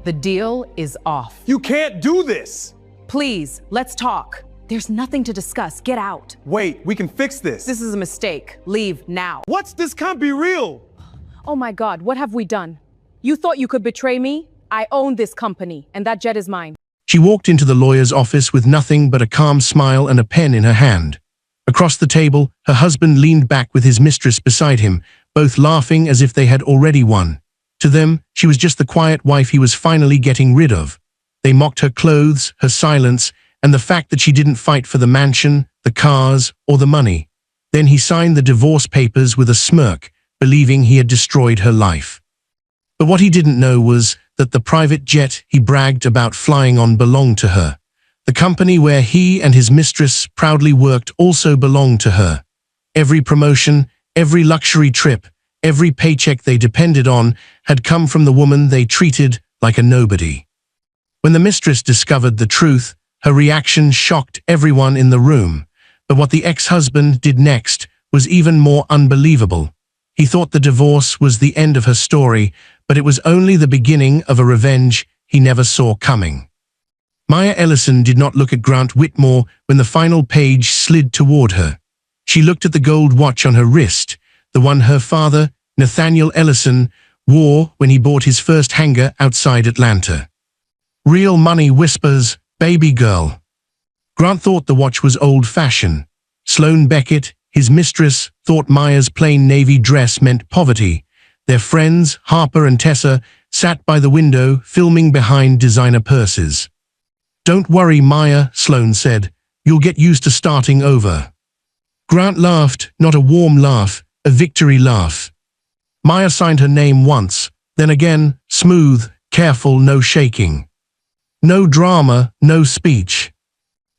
The deal is off. You can't do this! Please, let's talk. There's nothing to discuss. Get out. Wait, we can fix this. This is a mistake. Leave now. What? This can't be real! Oh my God, what have we done? You thought you could betray me? I own this company, and that jet is mine. She walked into the lawyer's office with nothing but a calm smile and a pen in her hand. Across the table, her husband leaned back with his mistress beside him, both laughing as if they had already won. To them, she was just the quiet wife he was finally getting rid of. They mocked her clothes, her silence, and the fact that she didn't fight for the mansion, the cars, or the money. Then he signed the divorce papers with a smirk, believing he had destroyed her life. But what he didn't know was that the private jet he bragged about flying on belonged to her. The company where he and his mistress proudly worked also belonged to her. Every promotion, every luxury trip, every paycheck they depended on had come from the woman they treated like a nobody. When the mistress discovered the truth, her reaction shocked everyone in the room. But what the ex-husband did next was even more unbelievable. He thought the divorce was the end of her story, but it was only the beginning of a revenge he never saw coming. Maya Ellison did not look at Grant Whitmore when the final page slid toward her. She looked at the gold watch on her wrist, the one her father, Nathaniel Ellison, wore when he bought his first hangar outside Atlanta. Real money whispers, baby girl. Grant thought the watch was old-fashioned. Sloane Beckett, his mistress, thought Maya's plain navy dress meant poverty. Their friends, Harper and Tessa, sat by the window, filming behind designer purses. "Don't worry, Maya," Sloane said. "You'll get used to starting over." Grant laughed, not a warm laugh, a victory laugh. Maya signed her name once, then again, smooth, careful, no shaking. No drama, no speech.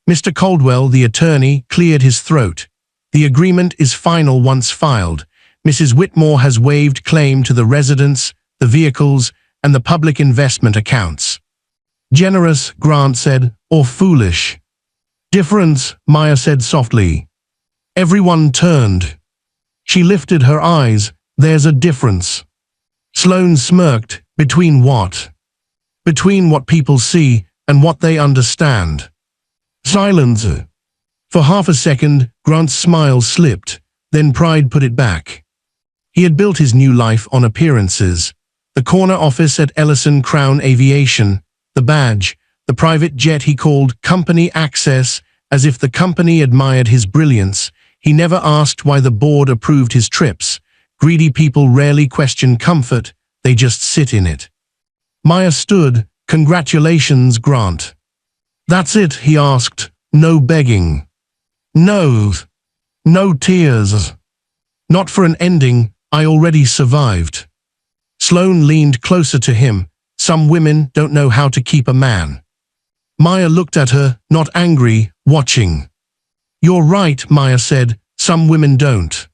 Mr. Caldwell, the attorney, cleared his throat. "The agreement is final once filed. Mrs. Whitmore has waived claim to the residence, the vehicles, and the public investment accounts." "Generous," Grant said, "or foolish?" "Difference," Maya said softly. Everyone turned. She lifted her eyes. "There's a difference." Sloane smirked. "Between what?" "Between what people see and what they understand." Silence. For half a second, Grant's smile slipped, then pride put it back. He had built his new life on appearances. The corner office at Ellison Crown Aviation, the badge, the private jet he called Company Access, as if the company admired his brilliance. He never asked why the board approved his trips. Greedy people rarely question comfort, they just sit in it. Maya stood. "Congratulations, Grant." "That's it?" he asked. "No begging?" "No. No tears." "Not for an ending. I already survived." Sloane leaned closer to him. "Some women don't know how to keep a man." Maya looked at her, not angry, watching. "You're right," Maya said. "Some women don't."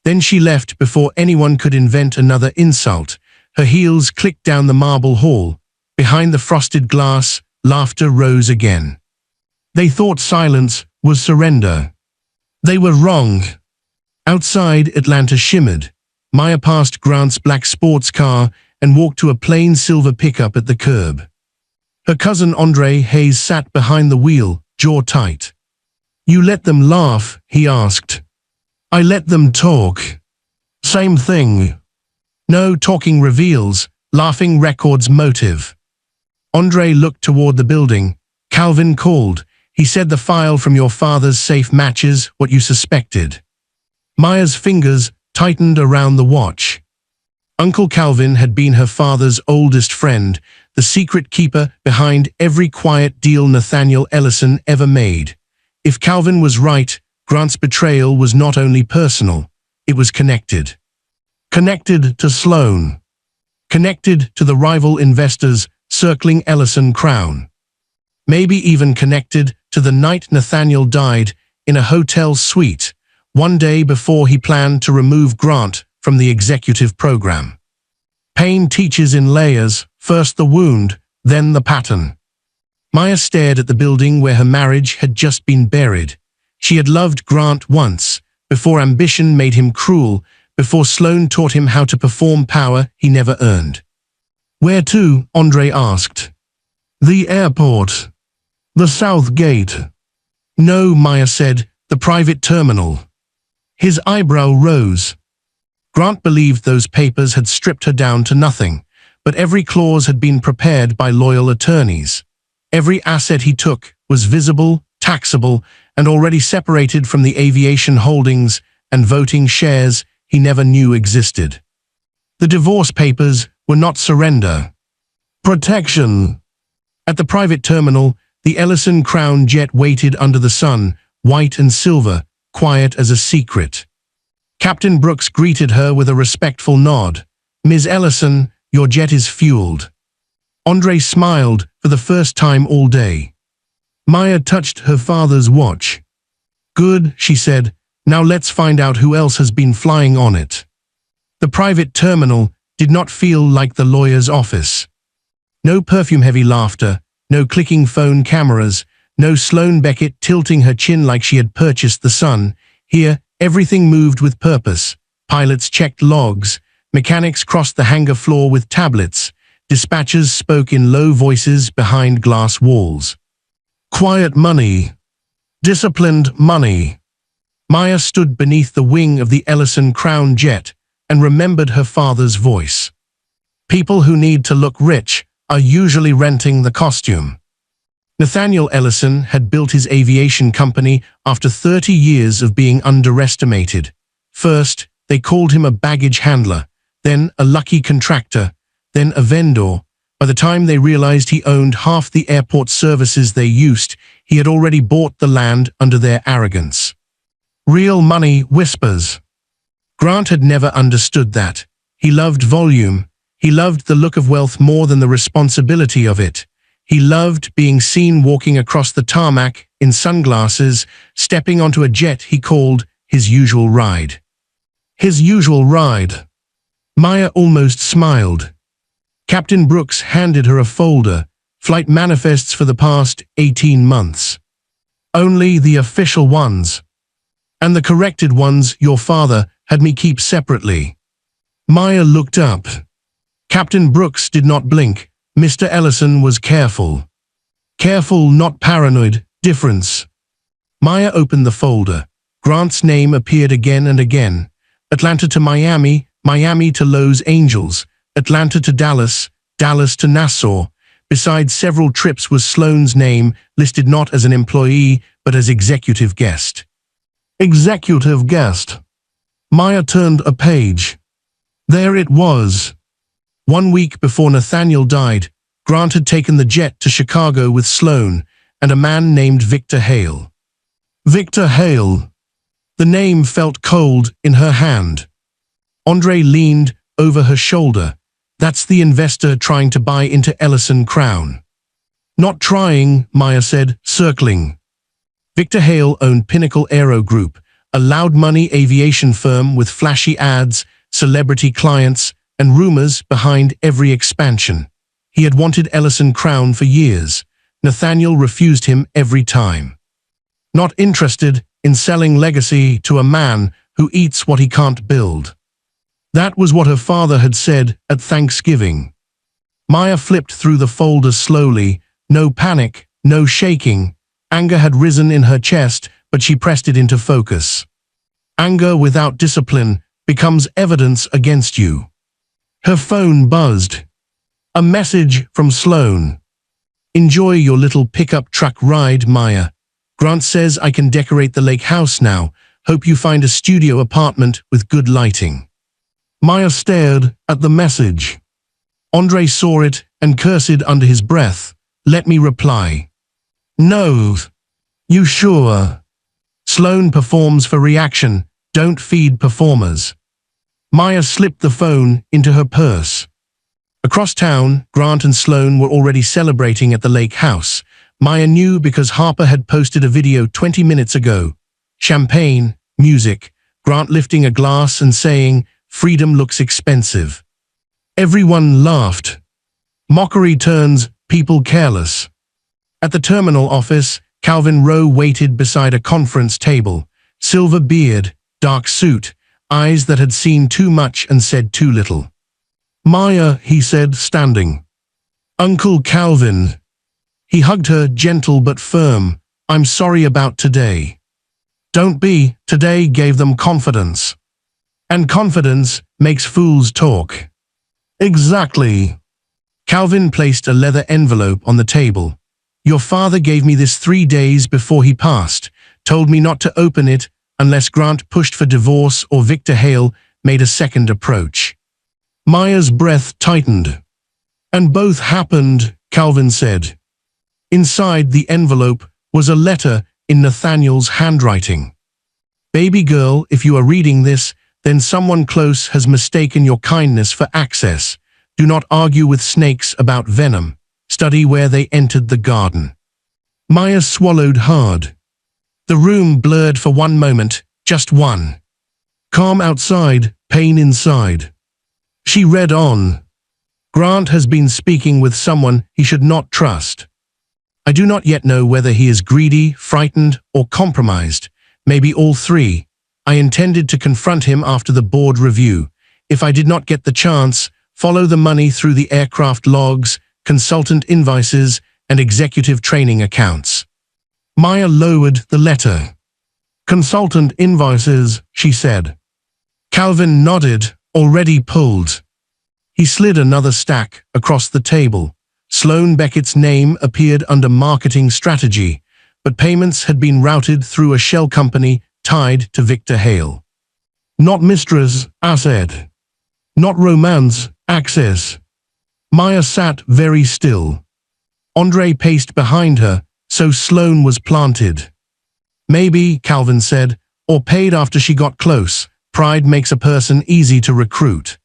Then she left before anyone could invent another insult. Her heels clicked down the marble hall. Behind the frosted glass, laughter rose again. They thought silence was surrender. They were wrong. Outside, Atlanta shimmered. Maya passed Grant's black sports car and walked to a plain silver pickup at the curb. Her cousin Andre Hayes sat behind the wheel, jaw tight. "You let them laugh?" he asked. "I let them talk." "Same thing." "No, talking reveals, laughing records motive." Andre looked toward the building. "Calvin called. He said the file from your father's safe matches what you suspected." Maya's fingers tightened around the watch. Uncle Calvin had been her father's oldest friend, the secret keeper behind every quiet deal Nathaniel Ellison ever made. If Calvin was right, Grant's betrayal was not only personal, it was connected. Connected to Sloane. Connected to the rival investors circling Ellison Crown. Maybe even connected to the night Nathaniel died in a hotel suite, one day before he planned to remove Grant from the executive program. Pain teaches in layers, first the wound, then the pattern. Maya stared at the building where her marriage had just been buried. She had loved Grant once, before ambition made him cruel, before Sloane taught him how to perform power he never earned. Where to? Andre asked. The airport. The South Gate. No, Maya said, the private terminal. His eyebrow rose. Grant believed those papers had stripped her down to nothing, but every clause had been prepared by loyal attorneys. Every asset he took was visible, taxable, and already separated from the aviation holdings and voting shares he never knew existed. The divorce papers were not surrender. Protection. At the private terminal, the Ellison Crown jet waited under the sun, white and silver, quiet as a secret. Captain Brooks greeted her with a respectful nod. Ms. Ellison, your jet is fueled. Andre smiled for the first time all day. Maya touched her father's watch. Good, she said. Now let's find out who else has been flying on it. The private terminal did not feel like the lawyer's office. No perfume-heavy laughter, no clicking phone cameras, no Sloane Beckett tilting her chin like she had purchased the sun. Here, everything moved with purpose. Pilots checked logs, mechanics crossed the hangar floor with tablets, dispatchers spoke in low voices behind glass walls. Quiet money. Disciplined money. Maya stood beneath the wing of the Ellison Crown jet and remembered her father's voice. People who need to look rich are usually renting the costume. Nathaniel Ellison had built his aviation company after 30 years of being underestimated. First, they called him a baggage handler, then a lucky contractor, then a vendor. By the time they realized he owned half the airport services they used, he had already bought the land under their arrogance. Real money whispers. Grant had never understood that. He loved volume. He loved the look of wealth more than the responsibility of it. He loved being seen walking across the tarmac in sunglasses, stepping onto a jet he called his usual ride. His usual ride. Maya almost smiled. Captain Brooks handed her a folder, flight manifests for the past 18 months. Only the official ones. And the corrected ones your father had me keep separately. Maya looked up. Captain Brooks did not blink. Mr. Ellison was careful. Careful, not paranoid. Difference. Maya opened the folder. Grant's name appeared again and again. Atlanta to Miami, Miami to Los Angeles, Atlanta to Dallas, Dallas to Nassau. Besides several trips was Sloane's name, listed not as an employee, but as executive guest. Executive guest. Maya turned a page. There it was. 1 week before Nathaniel died, Grant had taken the jet to Chicago with Sloane and a man named Victor Hale. Victor Hale. The name felt cold in her hand. Andre leaned over her shoulder. That's the investor trying to buy into Ellison Crown. Not trying, Maya said, circling. Victor Hale owned Pinnacle Aero Group, a loud-money aviation firm with flashy ads, celebrity clients, and rumors behind every expansion. He had wanted Ellison Crown for years. Nathaniel refused him every time. Not interested in selling legacy to a man who eats what he can't build. That was what her father had said at Thanksgiving. Maya flipped through the folder slowly. No panic, no shaking. Anger had risen in her chest, but she pressed it into focus. Anger without discipline becomes evidence against you. Her phone buzzed. A message from Sloane. Enjoy your little pickup truck ride, Maya. Grant says I can decorate the lake house now. Hope you find a studio apartment with good lighting. Maya stared at the message. Andre saw it and cursed under his breath. Let me reply. No. You sure? Sloane performs for reaction. Don't feed performers. Maya slipped the phone into her purse. Across town, Grant and Sloane were already celebrating at the lake house. Maya knew because Harper had posted a video 20 minutes ago. Champagne, music, Grant lifting a glass and saying, "Freedom looks expensive." Everyone laughed. Mockery turns people careless. At the terminal office, Calvin Rowe waited beside a conference table. Silver beard, dark suit, eyes that had seen too much and said too little. Maya, he said, standing. Uncle Calvin. He hugged her, gentle but firm. I'm sorry about today. Don't be. Today gave them confidence. And confidence makes fools talk. Exactly. Calvin placed a leather envelope on the table. Your father gave me this 3 days before he passed, told me not to open it unless Grant pushed for divorce or Victor Hale made a second approach. Maya's breath tightened. And both happened, Calvin said. Inside the envelope was a letter in Nathaniel's handwriting. Baby girl, if you are reading this, then someone close has mistaken your kindness for access. Do not argue with snakes about venom. Study where they entered the garden. Maya swallowed hard. The room blurred for one moment, just one. Calm outside, pain inside. She read on. Grant has been speaking with someone he should not trust. I do not yet know whether he is greedy, frightened, or compromised. Maybe all three. I intended to confront him after the board review. If I did not get the chance, follow the money through the aircraft logs, consultant invoices, and executive training accounts. Maya lowered the letter. Consultant invoices, she said. Calvin nodded, already pulled. He slid another stack across the table. Sloan Beckett's name appeared under marketing strategy, but payments had been routed through a shell company tied to Victor Hale. Not mistress, I said. Not romance, access. Maya sat very still. Andre paced behind her, so Sloan was planted. Maybe, Calvin said, or paid after she got close. Pride makes a person easy to recruit.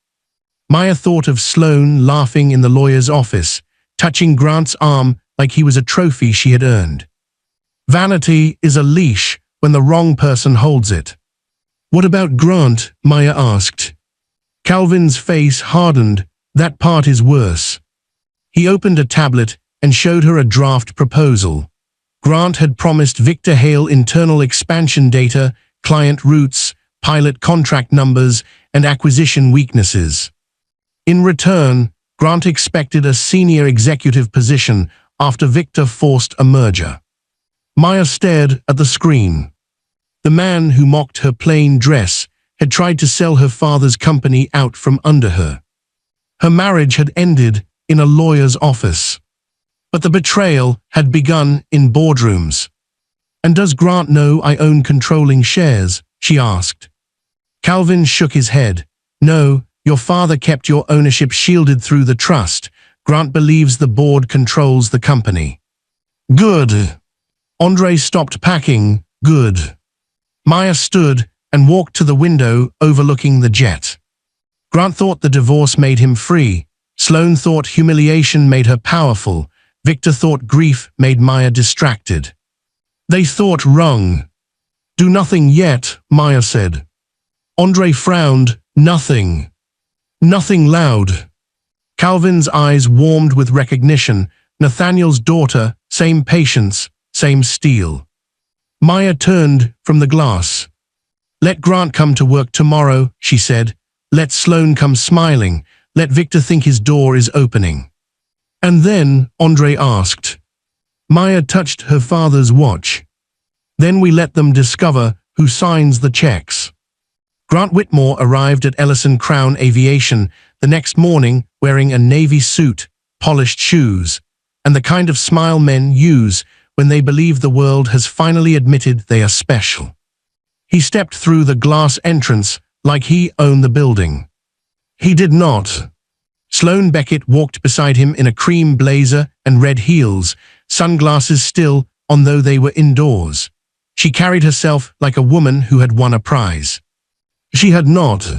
Maya thought of Sloan laughing in the lawyer's office, touching Grant's arm like he was a trophy she had earned. Vanity is a leash when the wrong person holds it. What about Grant? Maya asked. Calvin's face hardened. That part is worse. He opened a tablet and showed her a draft proposal. Grant had promised Victor Hale internal expansion data, client routes, pilot contract numbers, and acquisition weaknesses. In return, Grant expected a senior executive position after Victor forced a merger. Maya stared at the screen. The man who mocked her plain dress had tried to sell her father's company out from under her. Her marriage had ended in a lawyer's office. But the betrayal had begun in boardrooms. And does Grant know I own controlling shares? She asked. Calvin shook his head. No, your father kept your ownership shielded through the trust. Grant believes the board controls the company. Good. Andre stopped packing. Good. Maya stood and walked to the window overlooking the jet. Grant thought the divorce made him free. Sloan thought humiliation made her powerful. Victor thought grief made Maya distracted. They thought wrong. Do nothing yet, Maya said. Andre frowned. Nothing. Nothing loud. Calvin's eyes warmed with recognition. Nathaniel's daughter, same patience, same steel. Maya turned from the glass. Let Grant come to work tomorrow, she said. Let Sloan come smiling. Let Victor think his door is opening. And then, Andre asked. Maya touched her father's watch. Then we let them discover who signs the checks. Grant Whitmore arrived at Ellison Crown Aviation the next morning wearing a navy suit, polished shoes, and the kind of smile men use when they believe the world has finally admitted they are special. He stepped through the glass entrance like he owned the building. He did not. Sloan Beckett walked beside him in a cream blazer and red heels, sunglasses still on though they were indoors. She carried herself like a woman who had won a prize. She had not.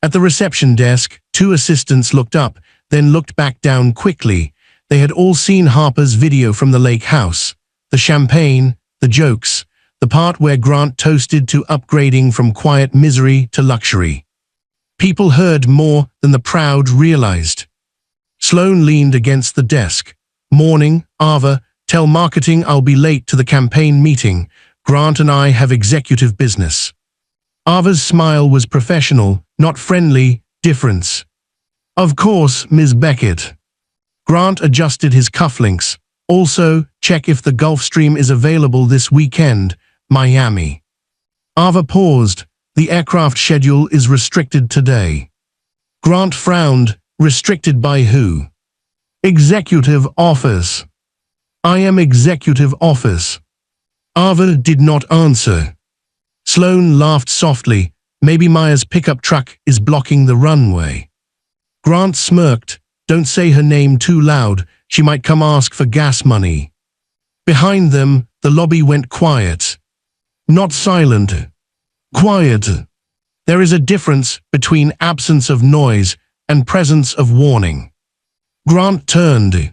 At the reception desk, two assistants looked up, then looked back down quickly. They had all seen Harper's video from the lake house. The champagne, the jokes, the part where Grant toasted to upgrading from quiet misery to luxury. People heard more than the proud realized. Sloan leaned against the desk. Morning, Ava, tell marketing I'll be late to the campaign meeting. Grant and I have executive business. Ava's smile was professional, not friendly, difference. Of course, Ms. Beckett. Grant adjusted his cufflinks. Also, check if the Gulfstream is available this weekend, Miami. Ava paused. The aircraft schedule is restricted today. Grant frowned. Restricted by who? Executive office. I am executive office. Ava did not answer. Sloane laughed softly. Maybe Maya's pickup truck is blocking the runway. Grant smirked. Don't say her name too loud. She might come ask for gas money. Behind them, the lobby went quiet. Not silent. Quiet. There is a difference between absence of noise and presence of warning. Grant turned.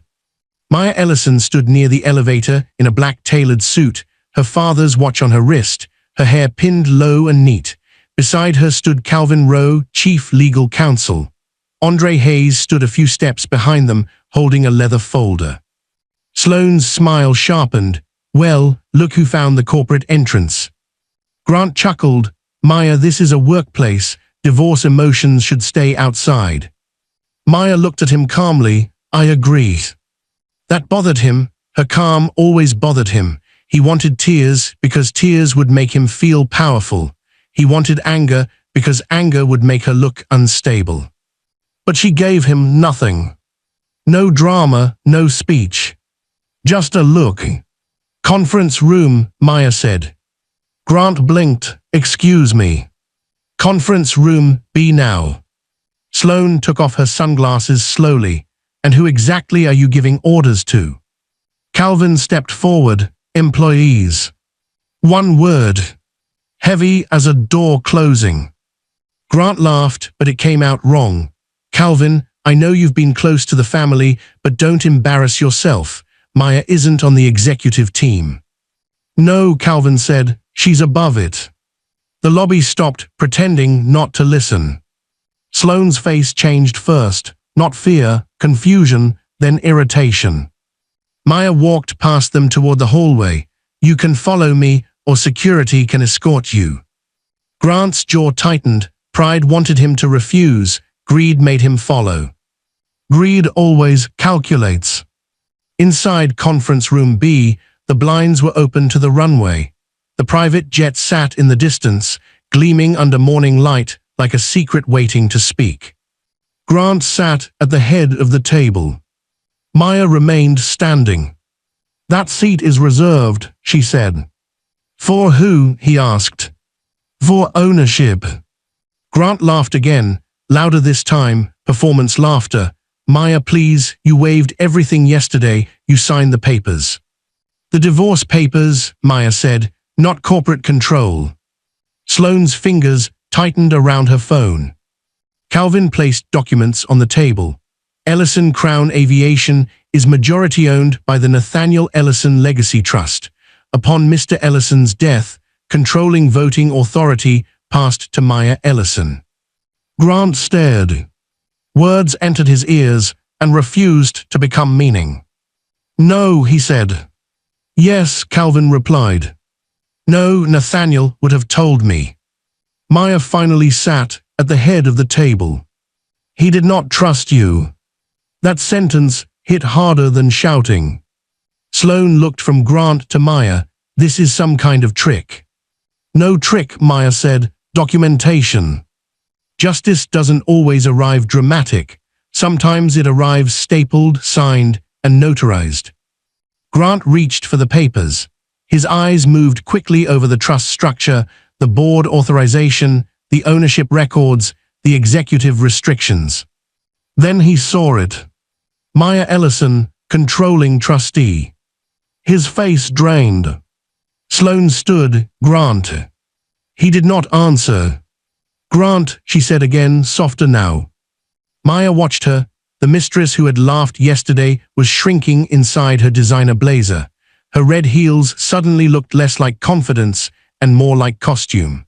Maya Ellison stood near the elevator in a black tailored suit, her father's watch on her wrist, her hair pinned low and neat. Beside her stood Calvin Rowe, chief legal counsel. Andre Hayes stood a few steps behind them, holding a leather folder. Sloane's smile sharpened. Well, look who found the corporate entrance. Grant chuckled. Maya, this is a workplace. Divorce emotions should stay outside. Maya looked at him calmly. I agree. That bothered him. Her calm always bothered him. He wanted tears because tears would make him feel powerful. He wanted anger because anger would make her look unstable. But she gave him nothing. No drama, no speech. Just a look. Conference room, Maya said. Grant blinked. Excuse me. Conference room B now. Sloane took off her sunglasses slowly. And who exactly are you giving orders to? Calvin stepped forward. Employees. One word. Heavy as a door closing. Grant laughed, but it came out wrong. Calvin, I know you've been close to the family, but don't embarrass yourself. Maya isn't on the executive team. No, Calvin said, she's above it. The lobby stopped, pretending not to listen. Sloane's face changed first, not fear, confusion, then irritation. Maya walked past them toward the hallway. You can follow me, or security can escort you. Grant's jaw tightened. Pride wanted him to refuse. Greed made him follow. Greed always calculates. Inside conference room B, the blinds were open to the runway. The private jet sat in the distance, gleaming under morning light like a secret waiting to speak. Grant sat at the head of the table. Maya remained standing. That seat is reserved, she said. For who? He asked. For ownership. Grant laughed again, louder this time, performance laughter. Maya, please, you waived everything yesterday, you signed the papers. The divorce papers, Maya said, not corporate control. Sloane's fingers tightened around her phone. Calvin placed documents on the table. Ellison Crown Aviation is majority-owned by the Nathaniel Ellison Legacy Trust. Upon Mr. Ellison's death, controlling voting authority passed to Maya Ellison. Grant stared. Words entered his ears and refused to become meaning. No, he said. Yes, Calvin replied. No, Nathaniel would have told me. Maya finally sat at the head of the table. He did not trust you. That sentence hit harder than shouting. Sloane looked from Grant to Maya. This is some kind of trick. No trick, Maya said. Documentation. Justice doesn't always arrive dramatic. Sometimes it arrives stapled, signed, and notarized. Grant reached for the papers. His eyes moved quickly over the trust structure, the board authorization, the ownership records, the executive restrictions. Then he saw it. Maya Ellison, controlling trustee. His face drained. Sloane stood. Grant. He did not answer. Grant, she said again, softer now. Maya watched her. The mistress who had laughed yesterday was shrinking inside her designer blazer. Her red heels suddenly looked less like confidence and more like costume.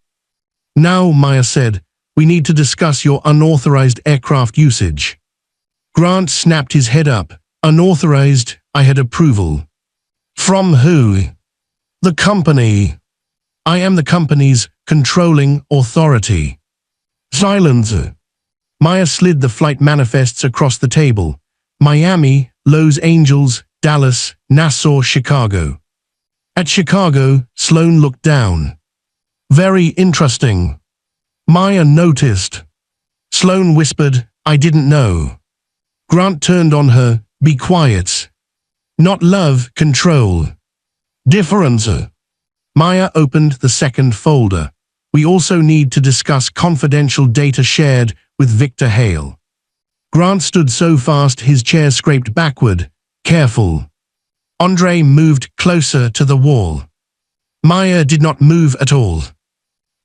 Now, Maya said, we need to discuss your unauthorized aircraft usage. Grant snapped his head up. Unauthorized, I had approval. From who? The company. I am the company's controlling authority. Silence. Maya slid the flight manifests across the table. Miami, Los Angeles, Dallas, Nassau, Chicago. At Chicago, Sloane looked down. Very interesting. Maya noticed. Sloane whispered, I didn't know. Grant turned on her, be quiet. Not love, control. Difference. Maya opened the second folder. We also need to discuss confidential data shared with Victor Hale. Grant stood so fast his chair scraped backward. Careful. Andre moved closer to the wall. Maya did not move at all.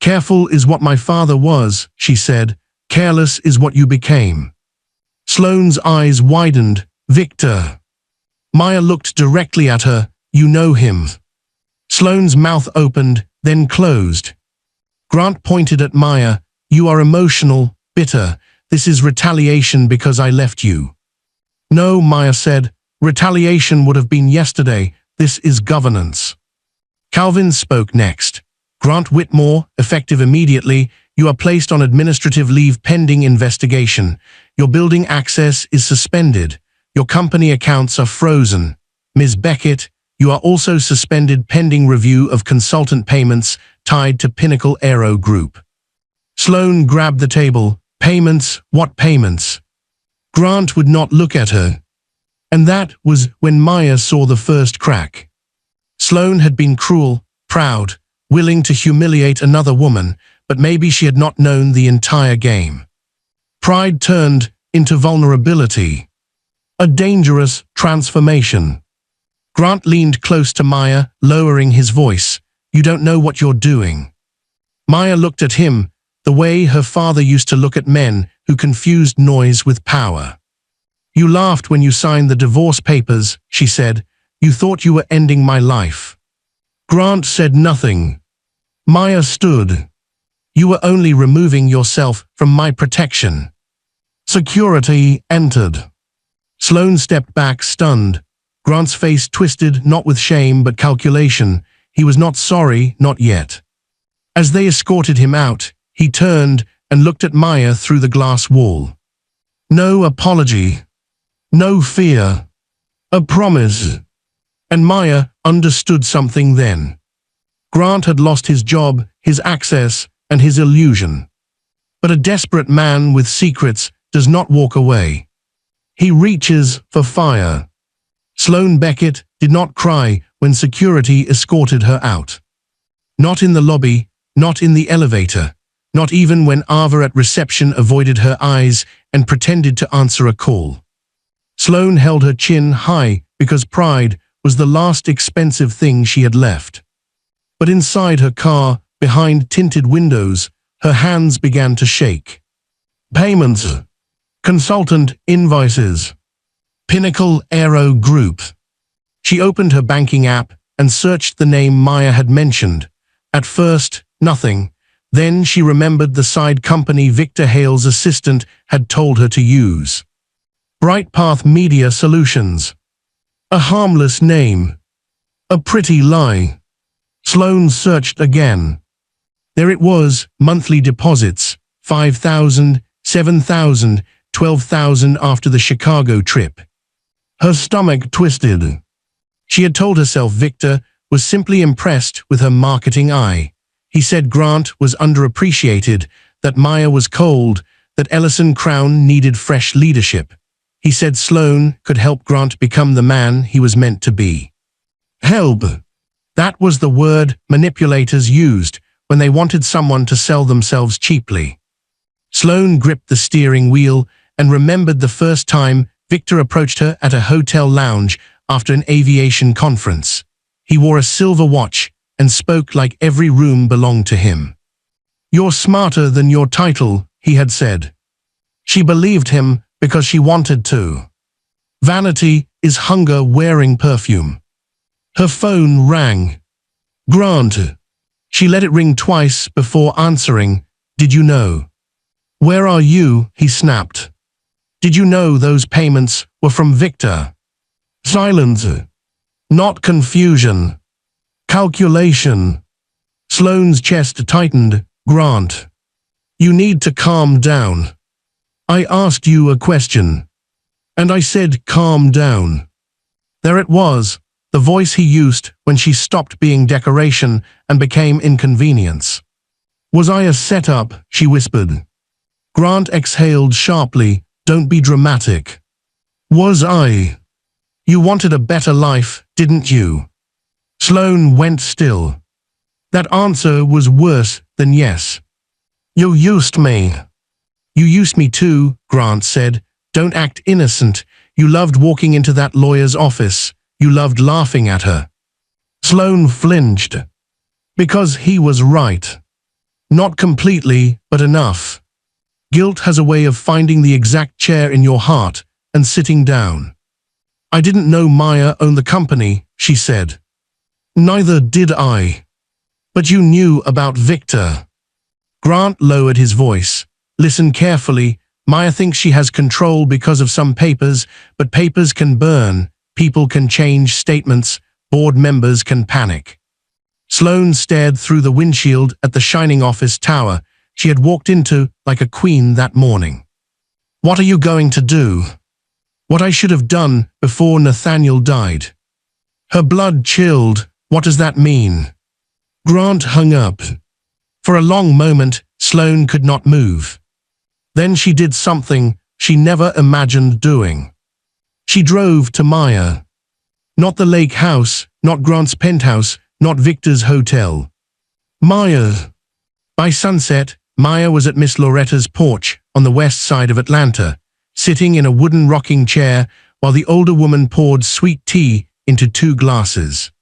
Careful is what my father was, she said. Careless is what you became. Sloane's eyes widened. Victor. Maya looked directly at her. You know him. Sloane's mouth opened, then closed. Grant pointed at Maya. You are emotional, bitter. This is retaliation because I left you. No, Maya said. Retaliation would have been yesterday. This is governance. Calvin spoke next. Grant Whitmore, effective immediately. You are placed on administrative leave pending investigation. Your building access is suspended. Your company accounts are frozen. Ms. Beckett, you are also suspended pending review of consultant payments tied to Pinnacle Aero Group. Sloane grabbed the table. Payments? What payments? Grant would not look at her. And that was when Maya saw the first crack. Sloane had been cruel, proud, willing to humiliate another woman, but maybe she had not known the entire game. Pride turned into vulnerability. A dangerous transformation. Grant leaned close to Maya, lowering his voice. You don't know what you're doing. Maya looked at him, the way her father used to look at men who confused noise with power. You laughed when you signed the divorce papers, she said. You thought you were ending my life. Grant said nothing. Maya stood. You were only removing yourself from my protection. Security entered. Sloane stepped back, stunned. Grant's face twisted, not with shame but calculation. He was not sorry, not yet. As they escorted him out, he turned and looked at Maya through the glass wall. No apology. No fear. A promise. And Maya understood something then. Grant had lost his job, his access, and his illusion. But a desperate man with secrets does not walk away. He reaches for fire. Sloane Beckett did not cry when security escorted her out. Not in the lobby, not in the elevator, not even when Ava at reception avoided her eyes and pretended to answer a call. Sloane held her chin high because pride was the last expensive thing she had left. But inside her car, behind tinted windows, her hands began to shake. Payments. Consultant invoices. Pinnacle Aero Group. She opened her banking app and searched the name Maya had mentioned. At first, nothing. Then she remembered the side company Victor Hale's assistant had told her to use. Bright Path Media Solutions. A harmless name. A pretty lie. Sloane searched again. There it was, monthly deposits, 5,000, 7,000, 12,000 after the Chicago trip. Her stomach twisted. She had told herself Victor was simply impressed with her marketing eye. He said Grant was underappreciated, that Maya was cold, that Ellison Crown needed fresh leadership. He said Sloane could help Grant become the man he was meant to be. Help. That was the word manipulators used when they wanted someone to sell themselves cheaply. Sloane gripped the steering wheel and remembered the first time Victor approached her at a hotel lounge after an aviation conference. He wore a silver watch and spoke like every room belonged to him. You're smarter than your title, he had said. She believed him because she wanted to. Vanity is hunger wearing perfume. Her phone rang. Grant. She let it ring twice before answering. Did you know? Where are you? He snapped. Did you know those payments were from Victor? Silence. Not confusion. Calculation. Sloane's chest tightened. Grant. You need to calm down. I asked you a question. And I said, calm down. There it was, the voice he used when she stopped being decoration and became inconvenience. Was I a setup? She whispered. Grant exhaled sharply. Don't be dramatic. Was I? You wanted a better life, didn't you? Sloane went still. That answer was worse than yes. You used me. You used me too, Grant said. Don't act innocent. You loved walking into that lawyer's office. You loved laughing at her. Sloane flinched. Because he was right. Not completely, but enough. Guilt has a way of finding the exact chair in your heart and sitting down. I didn't know Maya owned the company, she said. Neither did I. But you knew about Victor. Grant lowered his voice. Listen carefully. Maya thinks she has control because of some papers, but papers can burn, people can change statements, board members can panic. Sloane stared through the windshield at the shining office tower she had walked into like a queen that morning. What are you going to do? What I should have done before Nathaniel died. Her blood chilled. What does that mean? Grant hung up. For a long moment, Sloane could not move. Then she did something she never imagined doing. She drove to Maya. Not the lake house, not Grant's penthouse, not Victor's hotel. Maya. By sunset, Maya was at Miss Loretta's porch on the west side of Atlanta, sitting in a wooden rocking chair while the older woman poured sweet tea into 2 glasses.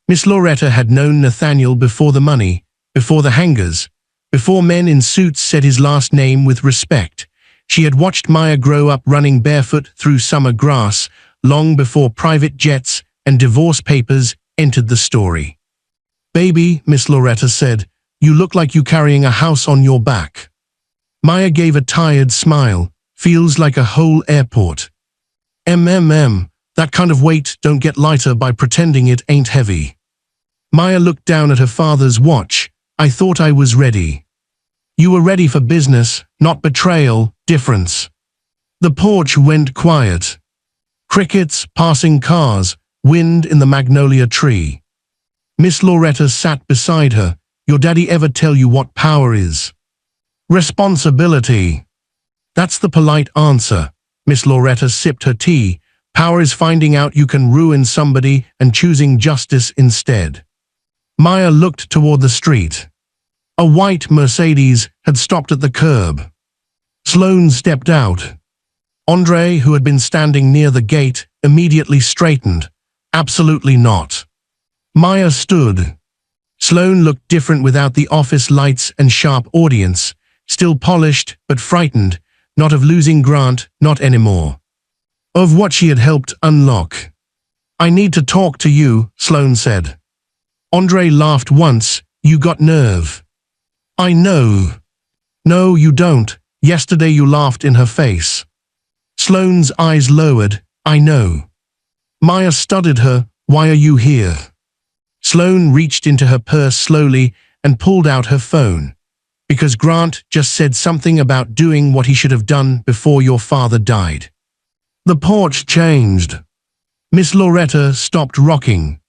Miss Loretta had known Nathaniel before the money, before the hangers, before men in suits said his last name with respect. She had watched Maya grow up running barefoot through summer grass long before private jets and divorce papers entered the story. Baby, Miss Loretta said, you look like you carrying a house on your back. Maya gave a tired smile. Feels like a whole airport. That kind of weight don't get lighter by pretending it ain't heavy. Maya looked down at her father's watch. I thought I was ready. You were ready for business, not betrayal, difference. The porch went quiet. Crickets, passing cars, wind in the magnolia tree. Miss Loretta sat beside her. Your daddy ever tell you what power is? Responsibility. That's the polite answer. Miss Loretta sipped her tea. Power is finding out you can ruin somebody and choosing justice instead. Maya looked toward the street. A white Mercedes had stopped at the curb. Sloane stepped out. Andre, who had been standing near the gate, immediately straightened. Absolutely not. Maya stood. Sloane looked different without the office lights and sharp audience, still polished but frightened, not of losing Grant, not anymore. Of what she had helped unlock. I need to talk to you, Sloane said. Andre laughed once. You got nerve. I know. No, you don't. Yesterday you laughed in her face. Sloane's eyes lowered. I know. Maya studied her. Why are you here? Sloane reached into her purse slowly and pulled out her phone. Because Grant just said something about doing what he should have done before your father died. The porch changed. Miss Loretta stopped rocking.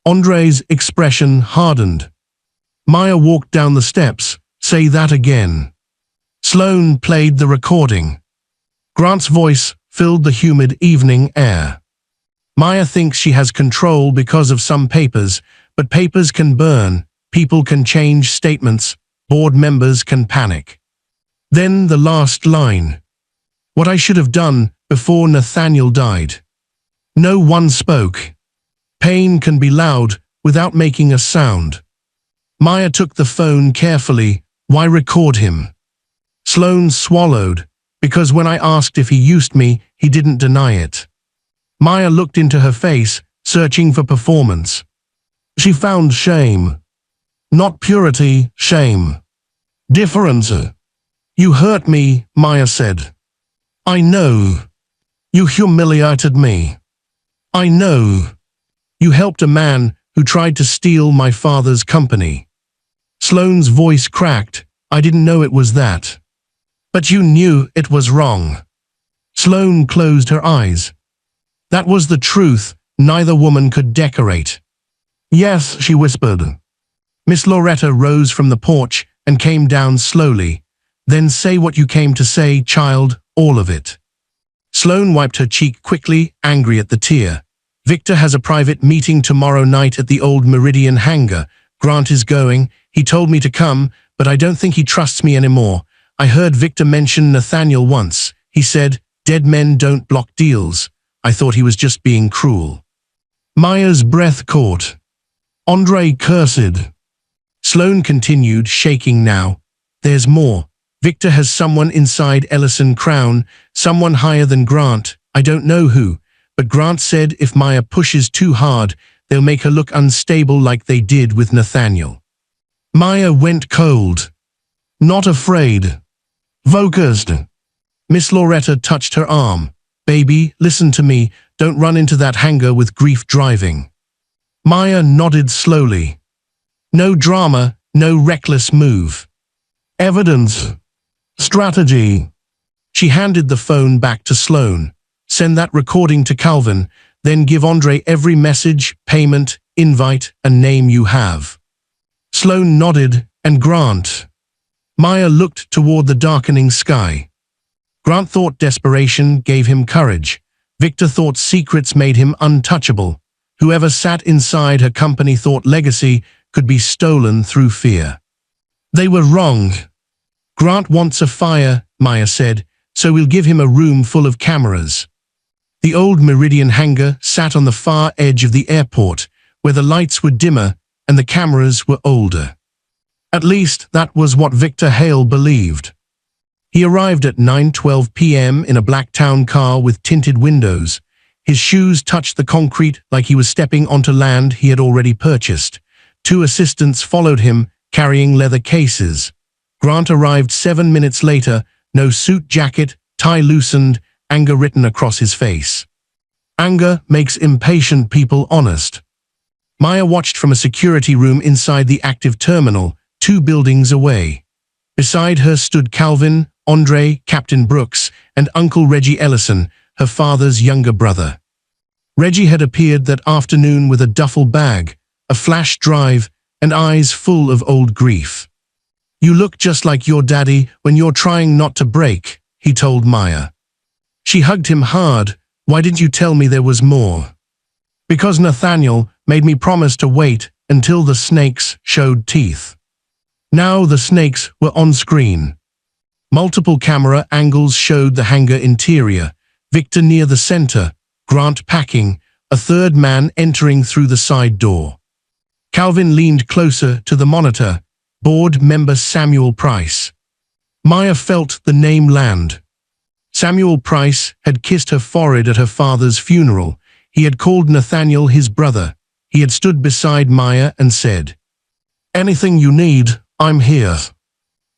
Andre's expression hardened. Maya walked down the steps. Say that again. Sloane played the recording. Grant's voice filled the humid evening air. Maya thinks she has control because of some papers, but papers can burn, people can change statements, board members can panic. Then the last line. What I should have done before Nathaniel died. No one spoke. Pain can be loud without making a sound. Maya took the phone carefully. Why record him? Sloane swallowed, because when I asked if he used me, he didn't deny it. Maya looked into her face, searching for performance. She found shame. Not purity, shame. Difference. You hurt me, Maya said. I know. You humiliated me. I know. You helped a man who tried to steal my father's company. Sloane's voice cracked. I didn't know it was that. But you knew it was wrong. Sloane closed her eyes. That was the truth neither woman could decorate. Yes, she whispered. Miss Loretta rose from the porch and came down slowly. Then say what you came to say, child, all of it. Sloane wiped her cheek quickly, angry at the tear. Victor has a private meeting tomorrow night at the old Meridian hangar. Grant is going. He told me to come, but I don't think he trusts me anymore. I heard Victor mention Nathaniel once. He said, dead men don't block deals. I thought he was just being cruel. Maya's breath caught. Andre cursed. Sloane continued, shaking now. There's more. Victor has someone inside Ellison Crown, someone higher than Grant. I don't know who, but Grant said if Maya pushes too hard, they'll make her look unstable like they did with Nathaniel. Maya went cold. Not afraid. Focused. Miss Loretta touched her arm. Baby, listen to me. Don't run into that hangar with grief driving. Maya nodded slowly. No drama, no reckless move. Evidence. Strategy. She handed the phone back to Sloane. Send that recording to Calvin, then give Andre every message, payment, invite, and name you have. Sloane nodded, and Grant. Maya looked toward the darkening sky. Grant thought desperation gave him courage. Victor thought secrets made him untouchable. Whoever sat inside her company thought legacy could be stolen through fear. They were wrong. Grant wants a fire, Maya said, so we'll give him a room full of cameras. The old Meridian hangar sat on the far edge of the airport, where the lights were dimmer and the cameras were older. At least that was what Victor Hale believed. He arrived at 9:12 p.m. in a black town car with tinted windows. His shoes touched the concrete like he was stepping onto land he had already purchased. 2 assistants followed him, carrying leather cases. Grant arrived 7 minutes later, no suit jacket, tie loosened, anger written across his face. Anger makes impatient people honest. Maya watched from a security room inside the active terminal, 2 buildings away. Beside her stood Calvin, Andre, Captain Brooks, and Uncle Reggie Ellison, her father's younger brother. Reggie had appeared that afternoon with a duffel bag, a flash drive, and eyes full of old grief. You look just like your daddy when you're trying not to break, he told Maya. She hugged him hard. Why didn't you tell me there was more? Because Nathaniel made me promise to wait until the snakes showed teeth. Now the snakes were on screen. Multiple camera angles showed the hangar interior, Victor near the center, Grant packing, a third man entering through the side door. Calvin leaned closer to the monitor, board member Samuel Price. Maya felt the name land. Samuel Price had kissed her forehead at her father's funeral. He had called Nathaniel his brother. He had stood beside Maya and said, "Anything you need, I'm here."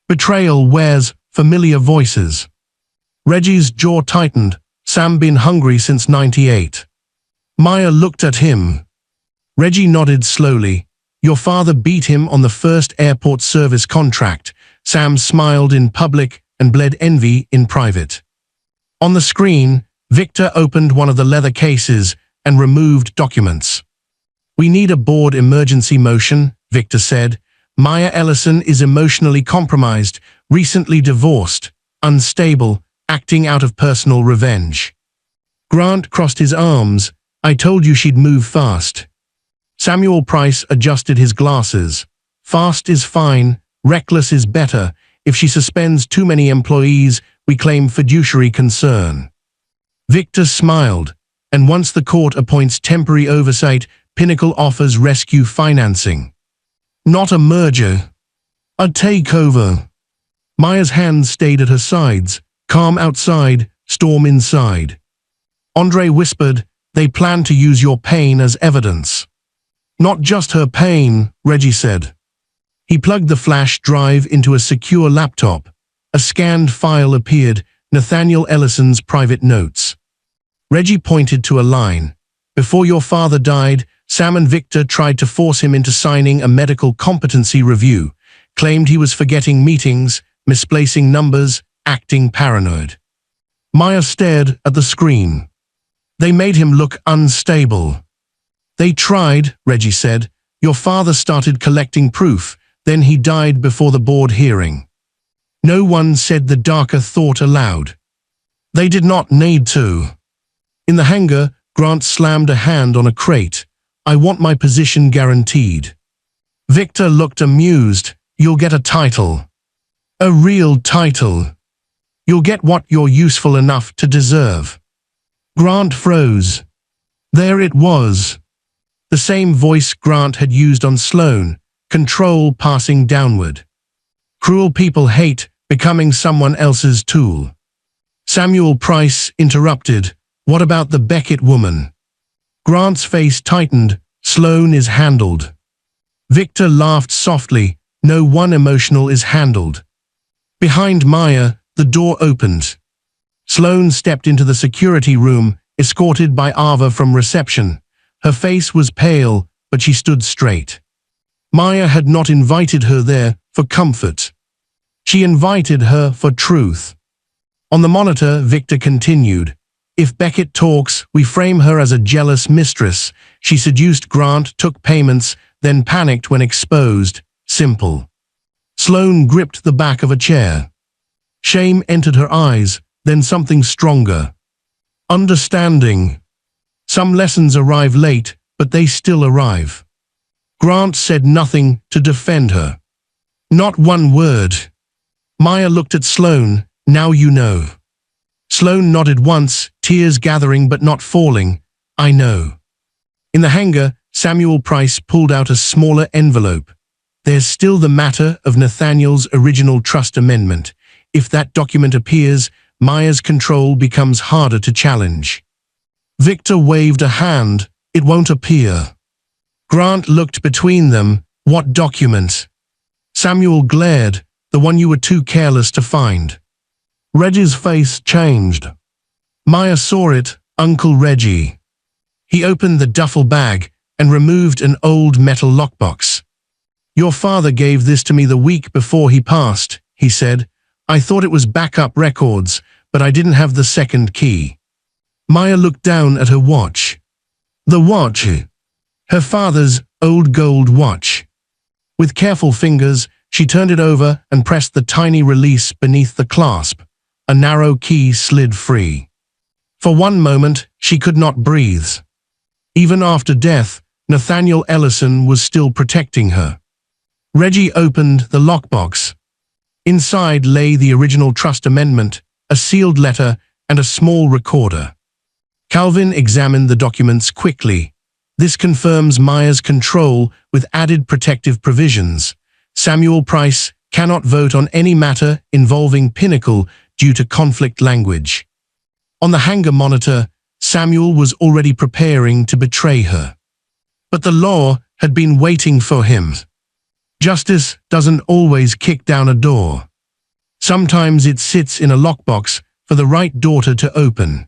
Betrayal wears familiar voices. Reggie's jaw tightened. Sam been hungry since '98. Maya looked at him. Reggie nodded slowly. Your father beat him on the first airport service contract. Sam smiled in public and bled envy in private. On the screen, Victor opened one of the leather cases and removed documents. We need a board emergency motion, Victor said. Maya Ellison is emotionally compromised, recently divorced, unstable, acting out of personal revenge. Grant crossed his arms. I told you she'd move fast. Samuel Price adjusted his glasses. Fast is fine, reckless is better. If she suspends too many employees, we claim fiduciary concern. Victor smiled, and once the court appoints temporary oversight, Pinnacle offers rescue financing. Not a merger. A takeover. Maya's hands stayed at her sides. Calm outside, storm inside. Andre whispered, they plan to use your pain as evidence. Not just her pain, Reggie said. He plugged the flash drive into a secure laptop. A scanned file appeared, Nathaniel Ellison's private notes. Reggie pointed to a line. Before your father died, Sam and Victor tried to force him into signing a medical competency review, claimed he was forgetting meetings, misplacing numbers, acting paranoid. Maya stared at the screen. They made him look unstable. They tried, Reggie said. Your father started collecting proof, then he died before the board hearing. No one said the darker thought aloud. They did not need to. In the hangar, Grant slammed a hand on a crate. I want my position guaranteed. Victor looked amused. You'll get a title. A real title. You'll get what you're useful enough to deserve. Grant froze. There it was. The same voice Grant had used on Sloane, control passing downward. Cruel people hate becoming someone else's tool. Samuel Price interrupted. What about the Beckett woman? Grant's face tightened. Sloane is handled. Victor laughed softly. No one emotional is handled. Behind Maya, the door opened. Sloane stepped into the security room, escorted by Ava from reception. Her face was pale, but she stood straight. Maya had not invited her there for comfort. She invited her for truth. On the monitor, Victor continued. If Beckett talks, we frame her as a jealous mistress. She seduced Grant, took payments, then panicked when exposed. Simple. Sloane gripped the back of a chair. Shame entered her eyes, then something stronger. Understanding. Some lessons arrive late, but they still arrive. Grant said nothing to defend her. Not one word. Maya looked at Sloane. Now you know. Sloane nodded once, tears gathering but not falling. I know. In the hangar, Samuel Price pulled out a smaller envelope. There's still the matter of Nathaniel's original trust amendment. If that document appears, Maya's control becomes harder to challenge. Victor waved a hand. It won't appear. Grant looked between them. What document? Samuel glared. The one you were too careless to find. Reggie's face changed. Maya saw it. Uncle Reggie. He opened the duffel bag and removed an old metal lockbox. Your father gave this to me the week before he passed, he said. I thought it was backup records, but I didn't have the second key. Maya looked down at her watch. The watch. Her father's old gold watch. With careful fingers, she turned it over and pressed the tiny release beneath the clasp. A narrow key slid free. For one moment, she could not breathe. Even after death, Nathaniel Ellison was still protecting her. Reggie opened the lockbox. Inside lay the original trust amendment, a sealed letter, and a small recorder. Calvin examined the documents quickly. This confirms Maya's control with added protective provisions. Samuel Price cannot vote on any matter involving Pinnacle due to conflict language. On the hangar monitor, Samuel was already preparing to betray her. But the law had been waiting for him. Justice doesn't always kick down a door. Sometimes it sits in a lockbox for the right daughter to open.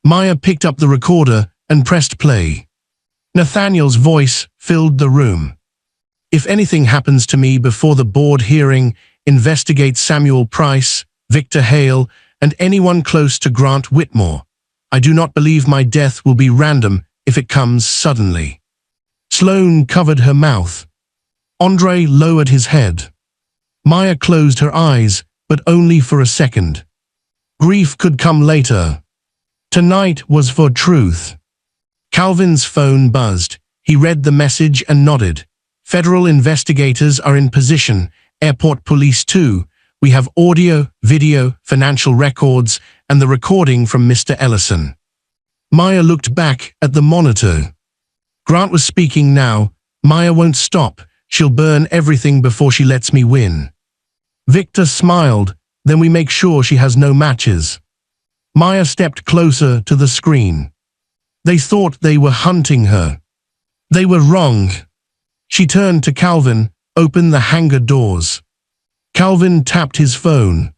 Maya picked up the recorder and pressed play. Nathaniel's voice filled the room. If anything happens to me before the board hearing, investigate Samuel Price, Victor Hale, and anyone close to Grant Whitmore. I do not believe my death will be random if it comes suddenly. Sloane covered her mouth. Andre lowered his head. Maya closed her eyes, but only for a second. Grief could come later. Tonight was for truth. Calvin's phone buzzed. He read the message and nodded. Federal investigators are in position. Airport Police 2. We have audio, video, financial records, and the recording from Mr. Ellison. Maya looked back at the monitor. Grant was speaking now. Maya won't stop. She'll burn everything before she lets me win. Victor smiled. Then we make sure she has no matches. Maya stepped closer to the screen. They thought they were hunting her. They were wrong. She turned to Calvin. Open the hangar doors. Calvin tapped his phone.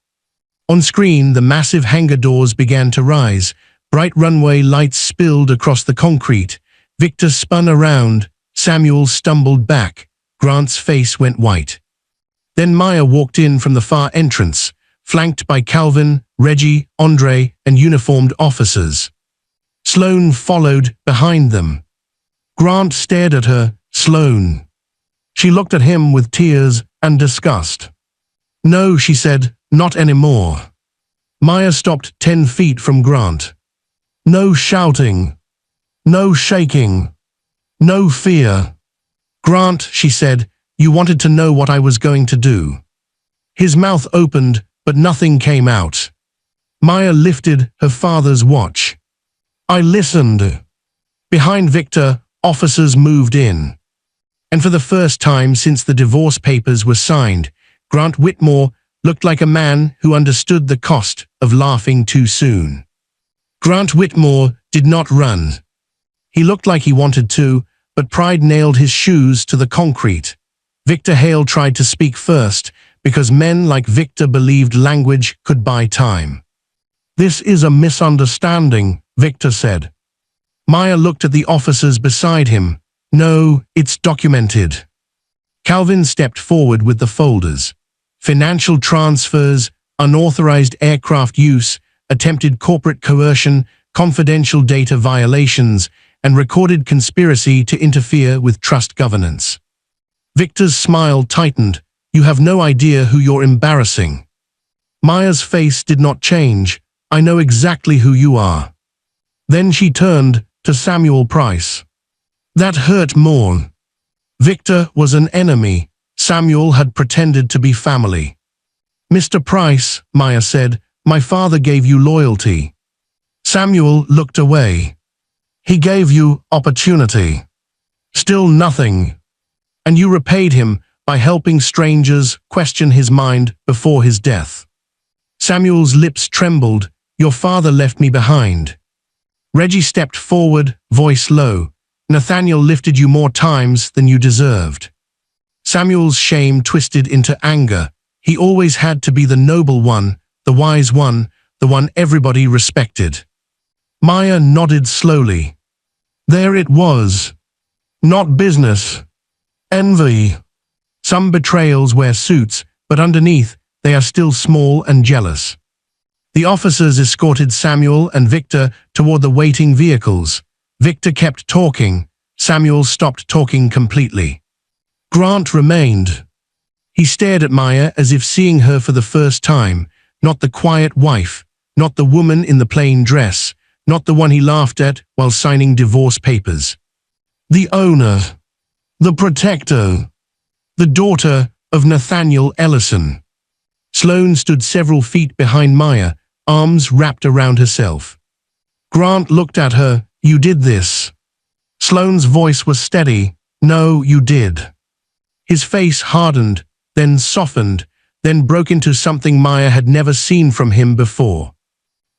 On screen, the massive hangar doors began to rise. Bright runway lights spilled across the concrete. Victor spun around. Samuel stumbled back. Grant's face went white. Then Maya walked in from the far entrance. flanked by Calvin, Reggie, Andre, and uniformed officers. Sloane followed behind them. Grant stared at her. Sloane. She looked at him with tears and disgust. "No," she said, "not anymore." Maya stopped 10 feet from Grant. "No shouting. No shaking. No fear." "Grant," she said, "you wanted to know what I was going to do." His mouth opened, but nothing came out. Maya lifted her father's watch. "I listened." Behind Victor, officers moved in. And for the first time since the divorce papers were signed, Grant Whitmore looked like a man who understood the cost of laughing too soon. Grant Whitmore did not run. He looked like he wanted to, but pride nailed his shoes to the concrete. Victor Hale tried to speak first, because men like Victor believed language could buy time. "This is a misunderstanding," Victor said. Maya looked at the officers beside him. "No, it's documented." Calvin stepped forward with the folders. Financial transfers, unauthorized aircraft use, attempted corporate coercion, confidential data violations, and recorded conspiracy to interfere with trust governance. Victor's smile tightened. "You have no idea who you're embarrassing." Maya's face did not change. "I know exactly who you are." Then she turned to Samuel Price. That hurt more. Victor was an enemy. Samuel had pretended to be family. "Mr. Price," Maya said, "my father gave you loyalty." Samuel looked away. "He gave you opportunity. Still nothing. And you repaid him by helping strangers question his mind before his death." Samuel's lips trembled. "Your father left me behind." Reggie stepped forward, voice low. "Nathaniel lifted you more times than you deserved." Samuel's shame twisted into anger. He always had to be the noble one, the wise one, the one everybody respected. Maya nodded slowly. There it was. Not business. Envy. Some betrayals wear suits, but underneath, they are still small and jealous. The officers escorted Samuel and Victor toward the waiting vehicles. Victor kept talking. Samuel stopped talking completely. Grant remained. He stared at Maya as if seeing her for the first time, not the quiet wife, not the woman in the plain dress, not the one he laughed at while signing divorce papers. The owner. The protector. The daughter of Nathaniel Ellison. Sloane stood several feet behind Maya, arms wrapped around herself. Grant looked at her. "You did this." Sloane's voice was steady. "No, you did." His face hardened, then softened, then broke into something Maya had never seen from him before.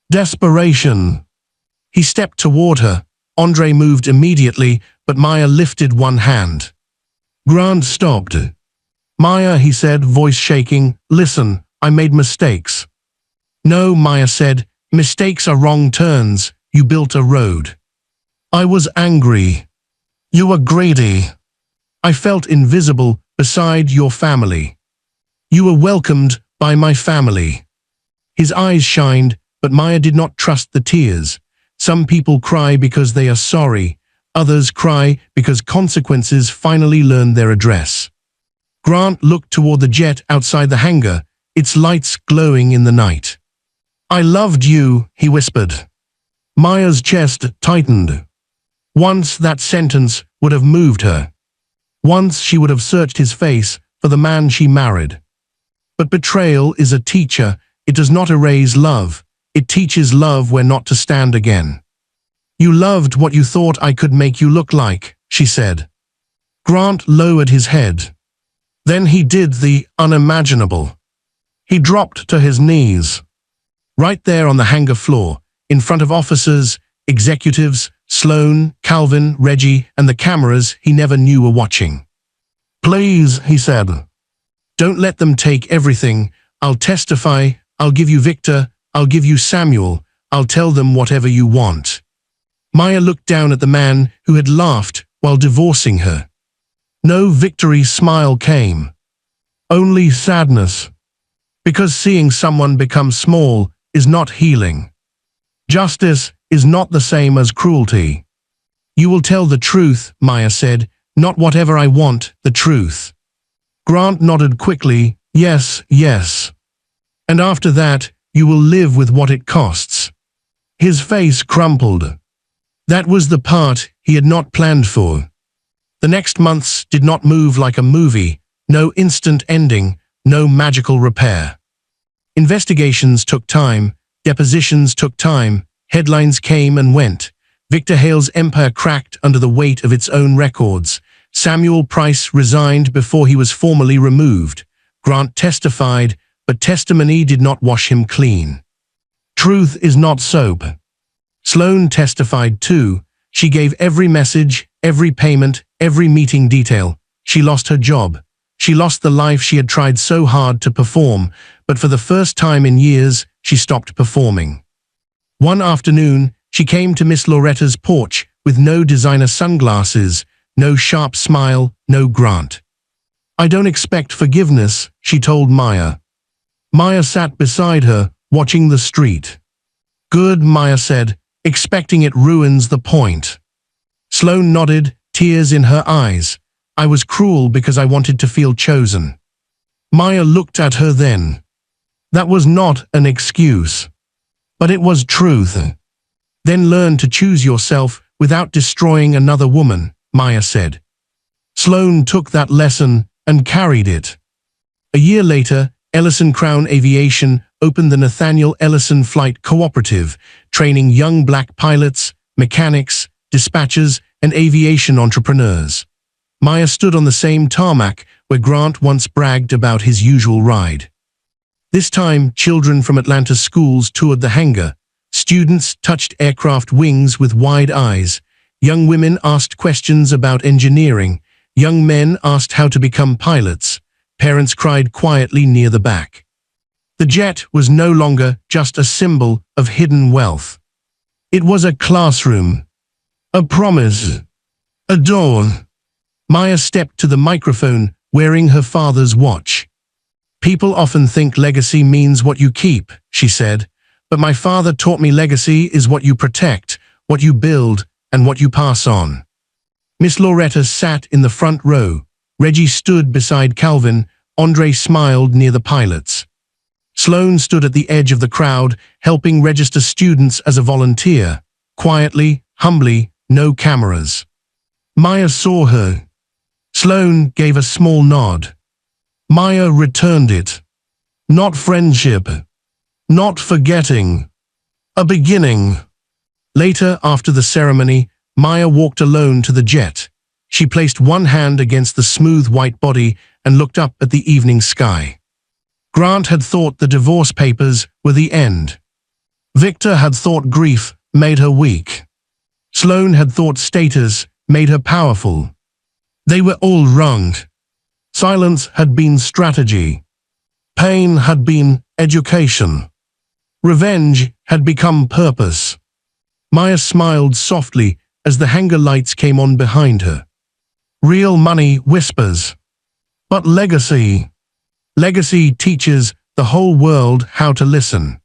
Desperation. He stepped toward her. Andre moved immediately, but Maya lifted one hand. Grant stopped. "Maya," he said, voice shaking, "listen, I made mistakes." "No," Maya said, "mistakes are wrong turns. You built a road." "I was angry. You were greedy. I felt invisible beside your family. You were welcomed by my family." His eyes shined, but Maya did not trust the tears. Some people cry because they are sorry. Others cry because consequences finally learned their address. Grant looked toward the jet outside the hangar, its lights glowing in the night. "I loved you," he whispered. Maya's chest tightened. Once that sentence would have moved her. Once she would have searched his face for the man she married. But betrayal is a teacher. It does not erase love. It teaches love where not to stand again. "You loved what you thought I could make you look like," she said. Grant lowered his head. Then he did the unimaginable. He dropped to his knees. Right there on the hangar floor, in front of officers, executives, Sloane, Calvin, Reggie, and the cameras he never knew were watching. "Please," he said. "Don't let them take everything. I'll testify. I'll give you Victor. I'll give you Samuel. I'll tell them whatever you want." Maya looked down at the man who had laughed while divorcing her. No victory smile came. Only sadness. Because seeing someone become small is not healing. Justice is not the same as cruelty. You will tell the truth, Maya said, not whatever I want, the truth. Grant nodded quickly, yes, yes. And after that, you will live with what it costs. His face crumpled. That was the part he had not planned for. The next months did not move like a movie, no instant ending, no magical repair. Investigations took time, depositions took time, headlines came and went. Victor Hale's empire cracked under the weight of its own records. Samuel Price resigned before he was formally removed. Grant testified, but testimony did not wash him clean. Truth is not soap. Sloane testified too. She gave every message, every payment, every meeting detail. She lost her job. She lost the life she had tried so hard to perform, but for the first time in years, she stopped performing. One afternoon, she came to Miss Loretta's porch with no designer sunglasses, no sharp smile, no Grant. I don't expect forgiveness, she told Maya. Maya sat beside her, watching the street. Good, Maya said, expecting it ruins the point. Sloane nodded, tears in her eyes. I was cruel because I wanted to feel chosen. Maya looked at her then. That was not an excuse. But it was truth. Then learn to choose yourself without destroying another woman, Maya said. Sloane took that lesson and carried it. A year later, Ellison Crown Aviation opened the Nathaniel Ellison Flight Cooperative, training young black pilots, mechanics, dispatchers, and aviation entrepreneurs. Maya stood on the same tarmac where Grant once bragged about his usual ride. This time, children from Atlanta schools toured the hangar. Students touched aircraft wings with wide eyes. Young women asked questions about engineering. Young men asked how to become pilots. Parents cried quietly near the back. The jet was no longer just a symbol of hidden wealth. It was a classroom, a promise, a door. Maya stepped to the microphone, wearing her father's watch. People often think legacy means what you keep, she said, but my father taught me legacy is what you protect, what you build, and what you pass on. Miss Loretta sat in the front row. Reggie stood beside Calvin. Andre smiled near the pilots. Sloane stood at the edge of the crowd, helping register students as a volunteer. Quietly, humbly, no cameras. Maya saw her. Sloane gave a small nod. Maya returned it. Not friendship. Not forgetting. A beginning. Later, after the ceremony, Maya walked alone to the jet. She placed one hand against the smooth white body and looked up at the evening sky. Grant had thought the divorce papers were the end. Victor had thought grief made her weak. Sloane had thought status made her powerful. They were all wrong. Silence had been strategy. Pain had been education. Revenge had become purpose. Maya smiled softly as the hangar lights came on behind her. Real money whispers. But legacy teaches the whole world how to listen.